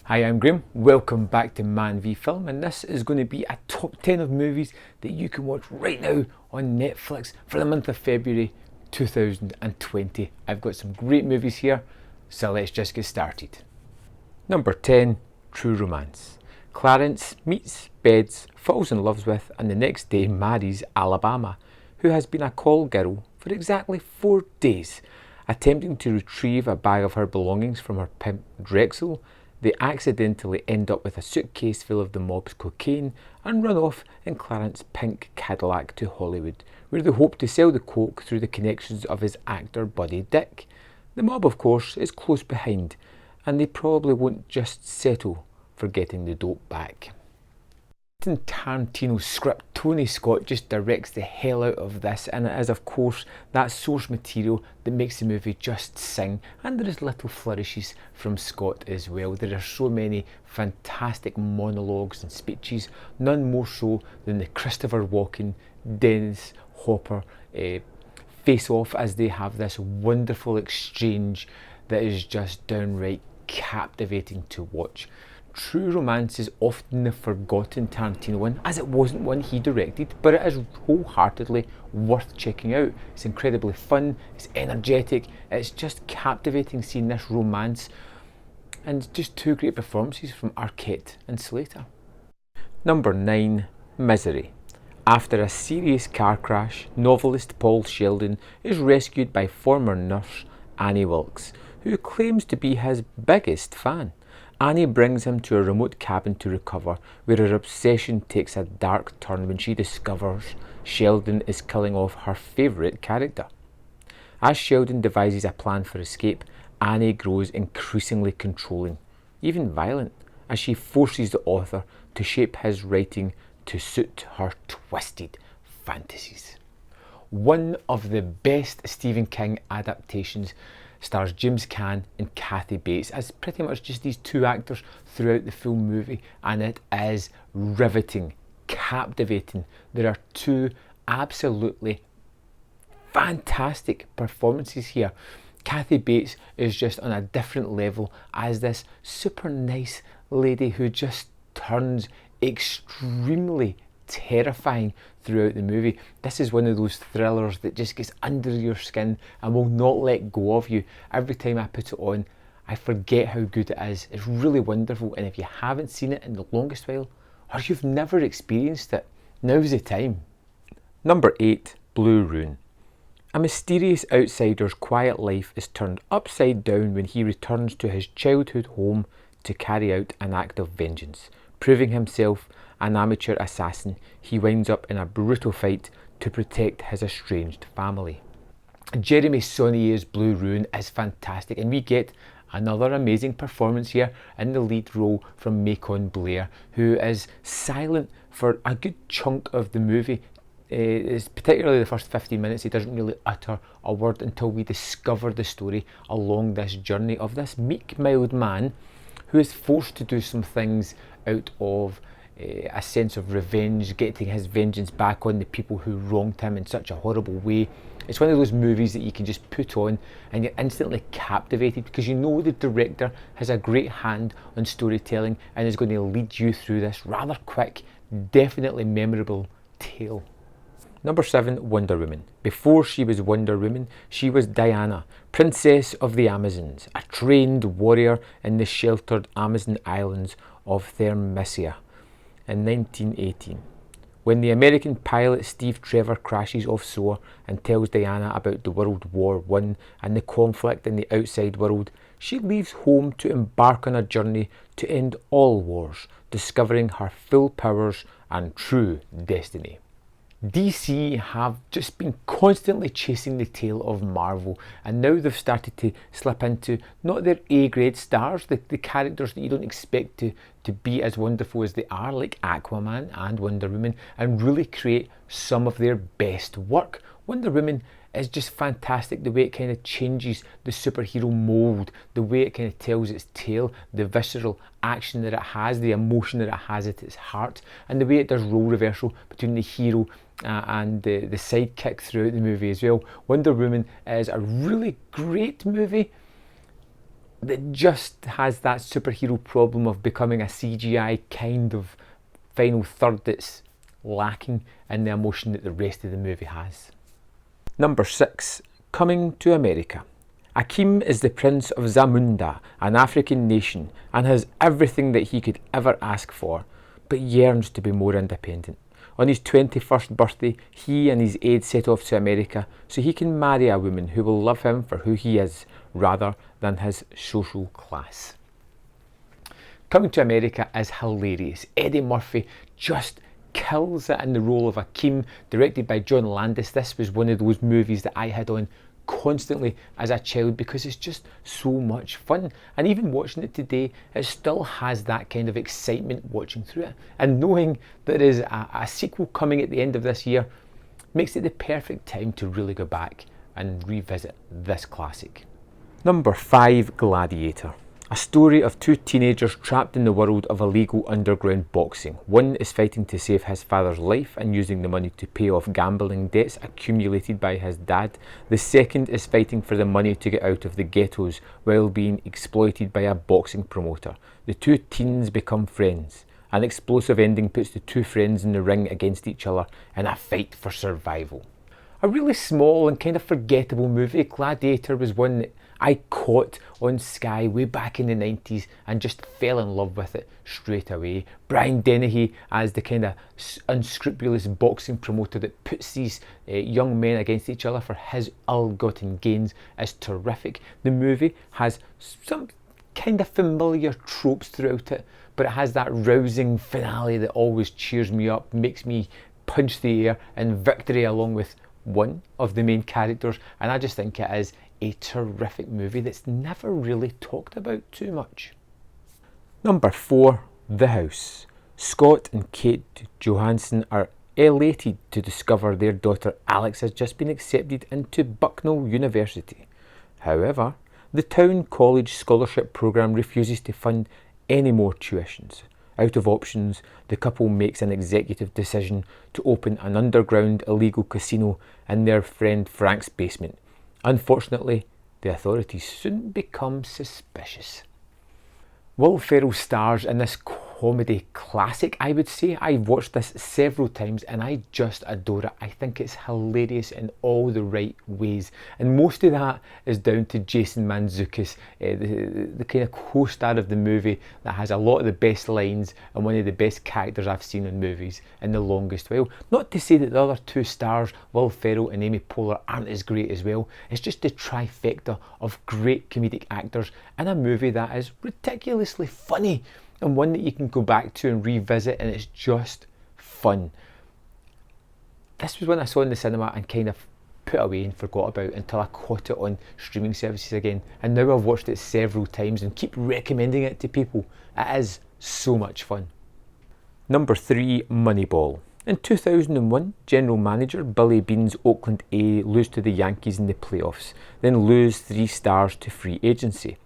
Hi, I'm Graham. Welcome back to Man v Film, and this is going to be a top 10 of movies that you can watch right now on Netflix for the month of February 2020. I've got some great movies here, so let's just get started. Number 10, True Romance. Clarence meets, beds, falls in love with, and the next day marries Alabama, who has been a call girl for exactly 4 days. Attempting to retrieve a bag of her belongings from her pimp Drexel, they accidentally end up with a suitcase full of the mob's cocaine and run off in Clarence's pink Cadillac to Hollywood, where they hope to sell the coke through the connections of his actor buddy Dick. The mob, of course, is close behind, and they probably won't just settle for getting the dope back. In Tarantino's script, Tony Scott just directs the hell out of this, and it is of course that source material that makes the movie just sing, and there is little flourishes from Scott as well. There are so many fantastic monologues and speeches, none more so than the Christopher Walken, Dennis Hopper face-off as they have this wonderful exchange that is just downright captivating to watch. True Romance is often the forgotten Tarantino one, as it wasn't one he directed, but it is wholeheartedly worth checking out. It's incredibly fun, it's energetic, it's just captivating seeing this romance, and just two great performances from Arquette and Slater. Number 9, Misery. After a serious car crash, novelist Paul Sheldon is rescued by former nurse Annie Wilkes, who claims to be his biggest fan. Annie brings him to a remote cabin to recover, where her obsession takes a dark turn when she discovers Sheldon is killing off her favourite character. As Sheldon devises a plan for escape, Annie grows increasingly controlling, even violent, as she forces the author to shape his writing to suit her twisted fantasies. One of the best Stephen King adaptations stars James Caan and Kathy Bates as pretty much just these two actors throughout the full movie, and it is riveting, captivating. There are two absolutely fantastic performances here. Kathy Bates is just on a different level as this super nice lady who just turns extremely terrifying throughout the movie. This is one of those thrillers that just gets under your skin and will not let go of you. Every time I put it on, I forget how good it is. It's really wonderful, and if you haven't seen it in the longest while, or you've never experienced it, now's the time. Number 8, Blue Ruin. A mysterious outsider's quiet life is turned upside down when he returns to his childhood home to carry out an act of vengeance. Proving himself an amateur assassin, he winds up in a brutal fight to protect his estranged family. Jeremy Saulnier's Blue Ruin is fantastic, and we get another amazing performance here in the lead role from Macon Blair, who is silent for a good chunk of the movie. It's particularly the first 15 minutes. He doesn't really utter a word until we discover the story along this journey of this meek, mild man who is forced to do some things out of a sense of revenge, getting his vengeance back on the people who wronged him in such a horrible way. It's one of those movies that you can just put on and you're instantly captivated because you know the director has a great hand on storytelling and is going to lead you through this rather quick, definitely memorable tale. Number 7, Wonder Woman. Before she was Wonder Woman, she was Diana, Princess of the Amazons, a trained warrior in the sheltered Amazon islands of Thermisia in 1918. When the American pilot Steve Trevor crashes offshore and tells Diana about the World War I and the conflict in the outside world, she leaves home to embark on a journey to end all wars, discovering her full powers and true destiny. DC have just been constantly chasing the tail of Marvel, and now they've started to slip into not their A-grade stars, the characters that you don't expect to be as wonderful as they are, like Aquaman and Wonder Woman, and really create some of their best work. Wonder Woman is just fantastic, the way it kind of changes the superhero mould, the way it kind of tells its tale, the visceral action that it has, the emotion that it has at its heart, and the way it does role reversal between the hero and the sidekick throughout the movie as well. Wonder Woman is a really great movie, that just has that superhero problem of becoming a CGI kind of final third that's lacking in the emotion that the rest of the movie has. Number 6. Coming to America. Akeem is the Prince of Zamunda, an African nation, and has everything that he could ever ask for, but yearns to be more independent. On his 21st birthday, he and his aide set off to America so he can marry a woman who will love him for who he is, rather than his social class. Coming to America is hilarious. Eddie Murphy just kills it in the role of Akeem, directed by John Landis. This was one of those movies that I had on constantly as a child because it's just so much fun, and even watching it today, it still has that kind of excitement watching through it, and knowing there is a sequel coming at the end of this year makes it the perfect time to really go back and revisit this classic. Number 5. Gladiator. A story of two teenagers trapped in the world of illegal underground boxing. One is fighting to save his father's life and using the money to pay off gambling debts accumulated by his dad. The second is fighting for the money to get out of the ghettos while being exploited by a boxing promoter. The two teens become friends. An explosive ending puts the two friends in the ring against each other in a fight for survival. A really small and kind of forgettable movie. Gladiator was one that I caught on Sky way back in the 90s and just fell in love with it straight away. Brian Dennehy as the kind of unscrupulous boxing promoter that puts these young men against each other for his ill-gotten gains is terrific. The movie has some kind of familiar tropes throughout it, but it has that rousing finale that always cheers me up, makes me punch the air in victory along with one of the main characters, and I just think it is a terrific movie that's never really talked about too much. Number 4. The House. Scott and Kate Johansson are elated to discover their daughter Alex has just been accepted into Bucknell University. However, the town college scholarship programme refuses to fund any more tuitions. Out of options, the couple makes an executive decision to open an underground illegal casino in their friend Frank's basement. Unfortunately, the authorities soon become suspicious. Will Ferrell stars in this comedy classic, I would say. I've watched this several times and I just adore it. I think it's hilarious in all the right ways, and most of that is down to Jason Mantzoukas, the kind of co-star of the movie that has a lot of the best lines and one of the best characters I've seen in movies in the longest while. Not to say that the other two stars, Will Ferrell and Amy Poehler, aren't as great as well. It's just the trifecta of great comedic actors in a movie that is ridiculously funny, and one that you can go back to and revisit, and it's just fun. This was one I saw in the cinema and kind of put away and forgot about until I caught it on streaming services again, and now I've watched it several times and keep recommending it to people. It is so much fun. Number 3. Moneyball. In 2001, General Manager Billy Beane's Oakland A lose to the Yankees in the playoffs, then lose 3 stars to free agency.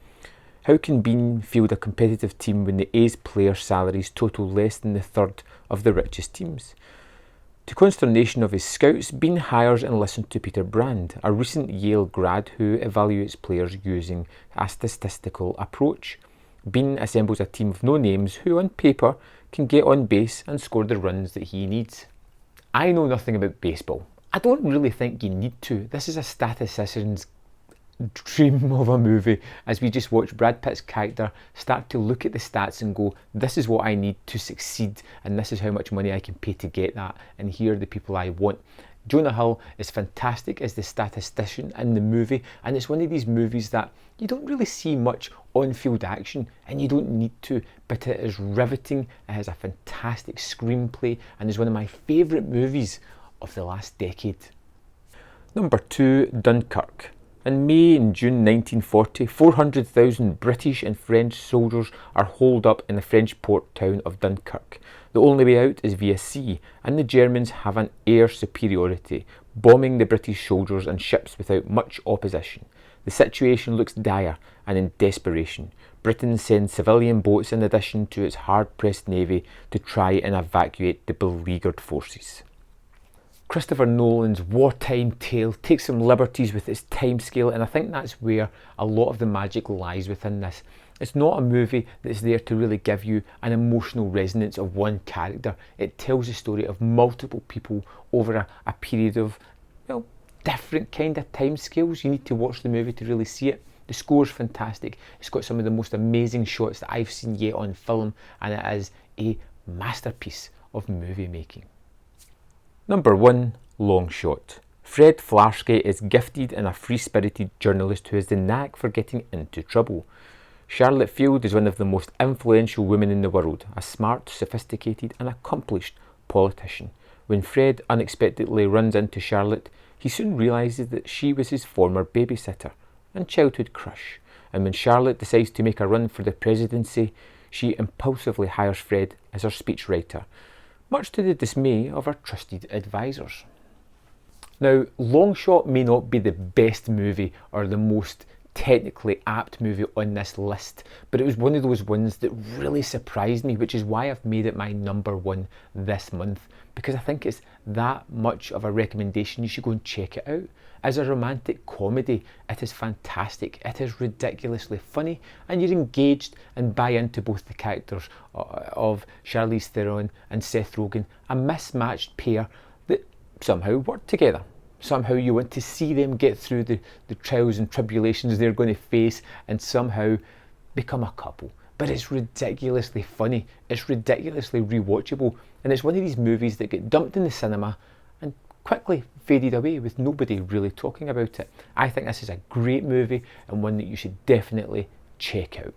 How can Beane field a competitive team when the A's player salaries total less than the third of the richest teams? To consternation of his scouts, Beane hires and listens to Peter Brand, a recent Yale grad who evaluates players using a statistical approach. Beane assembles a team of no-names who on paper can get on base and score the runs that he needs. I know nothing about baseball. I don't really think you need to. This is a statistician's dream of a movie, as we just watch Brad Pitt's character start to look at the stats and go, this is what I need to succeed, and this is how much money I can pay to get that, and here are the people I want. Jonah Hill is fantastic as the statistician in the movie, and it's one of these movies that you don't really see much on-field action, and you don't need to, but it is riveting. It has a fantastic screenplay and is one of my favourite movies of the last decade. Number 2. Dunkirk. In May and June 1940, 400,000 British and French soldiers are holed up in the French port town of Dunkirk. The only way out is via sea, and the Germans have an air superiority, bombing the British soldiers and ships without much opposition. The situation looks dire, and in desperation, Britain sends civilian boats in addition to its hard-pressed navy to try and evacuate the beleaguered forces. Christopher Nolan's wartime tale takes some liberties with its timescale, and I think that's where a lot of the magic lies within this. It's not a movie that's there to really give you an emotional resonance of one character. It tells the story of multiple people over a period of, well, different kind of timescales. You need to watch the movie to really see it. The score's fantastic. It's got some of the most amazing shots that I've seen yet on film, and it is a masterpiece of movie making. Number 1, Long Shot. Fred Flarsky is gifted and a free-spirited journalist who has the knack for getting into trouble. Charlotte Field is one of the most influential women in the world, a smart, sophisticated and accomplished politician. When Fred unexpectedly runs into Charlotte, he soon realises that she was his former babysitter and childhood crush. And when Charlotte decides to make a run for the presidency, she impulsively hires Fred as her speechwriter, much to the dismay of her trusted advisors. Now, Long Shot may not be the best movie or the most technically apt movie on this list, but it was one of those ones that really surprised me, which is why I've made it my number 1 this month, because I think it's that much of a recommendation. You should go and check it out. As a romantic comedy, it is fantastic. It is ridiculously funny, and you're engaged and buy into both the characters of Charlize Theron and Seth Rogen, a mismatched pair that somehow work together. Somehow you want to see them get through the trials and tribulations they're going to face and somehow become a couple. But it's ridiculously funny, it's ridiculously rewatchable, and it's one of these movies that get dumped in the cinema and quickly faded away with nobody really talking about it. I think this is a great movie and one that you should definitely check out.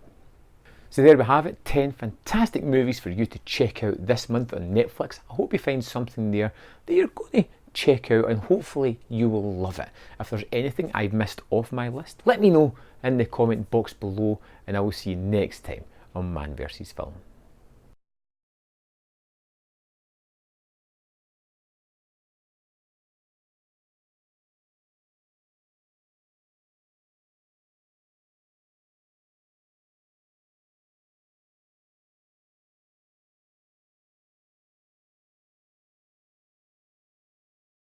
So there we have it, 10 fantastic movies for you to check out this month on Netflix. I hope you find something there that you're going to check out and hopefully you will love it. If there's anything I've missed off my list, let me know in the comment box below, and I will see you next time on Man vs Film.